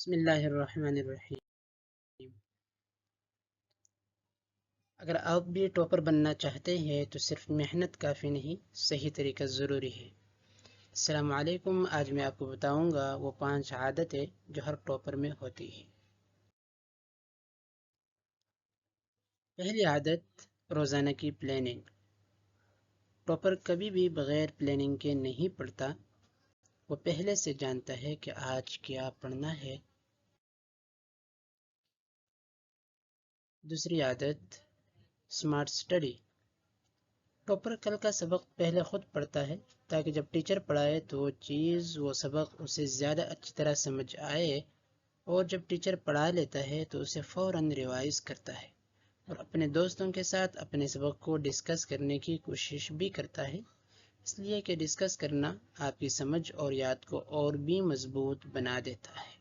بسم اللہ الرحمن الرحیم۔ اگر آپ بھی ٹاپر بننا چاہتے ہیں تو صرف محنت کافی نہیں، صحیح طریقہ ضروری ہے۔ السلام علیکم، آج میں آپ کو بتاؤں گا وہ 5 عادتیں جو ہر ٹاپر میں ہوتی ہیں۔ پہلی عادت، روزانہ کی پلاننگ۔ ٹاپر کبھی بھی بغیر پلاننگ کے نہیں پڑھتا، وہ پہلے سے جانتا ہے کہ آج کیا پڑھنا ہے۔ دوسری عادت، سمارٹ اسٹڈی۔ ٹاپر کل کا سبق پہلے خود پڑھتا ہے تاکہ جب ٹیچر پڑھائے تو وہ سبق اسے زیادہ اچھی طرح سمجھ آئے، اور جب ٹیچر پڑھا لیتا ہے تو اسے فوراً ریوائز کرتا ہے اور اپنے دوستوں کے ساتھ اپنے سبق کو ڈسکس کرنے کی کوشش بھی کرتا ہے، اس لیے کہ ڈسکس کرنا آپ کی سمجھ اور یاد کو اور بھی مضبوط بنا دیتا ہے۔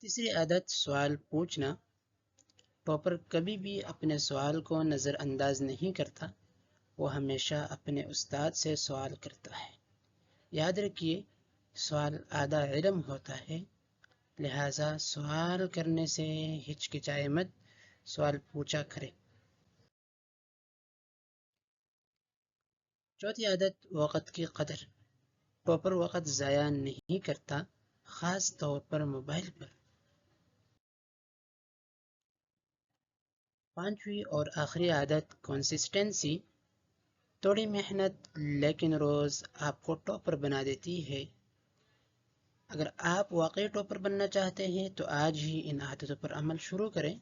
تیسری عادت، سوال پوچھنا۔ ٹاپر کبھی بھی اپنے سوال کو نظر انداز نہیں کرتا، وہ ہمیشہ اپنے استاد سے سوال کرتا ہے۔ یاد رکھیے، سوال آدھا علم ہوتا ہے، لہٰذا سوال کرنے سے ہچکچائے مت، سوال پوچھا کرے۔ چوتھی عادت، وقت کی قدر۔ ٹاپر وقت ضائع نہیں کرتا، خاص طور پر موبائل پر۔ پانچویں اور آخری عادت، کنسسٹنسی۔ تھوڑی محنت لیکن روز آپ کو ٹاپر بنا دیتی ہے۔ اگر آپ واقعی ٹاپر بننا چاہتے ہیں تو آج ہی ان عادتوں پر عمل شروع کریں۔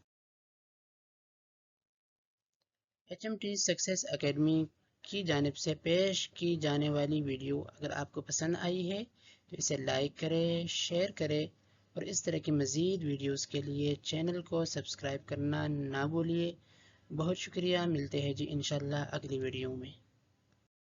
HMT سکسیس اکیڈمی کی جانب سے پیش کی جانے والی ویڈیو اگر آپ کو پسند آئی ہے تو اسے لائک کریں، شیئر کریں، اور اس طرح کی مزید ویڈیوز کے لیے چینل کو سبسکرائب کرنا نہ بھولیے۔ بہت شکریہ، ملتے ہیں جی انشاءاللہ اگلی ویڈیو میں۔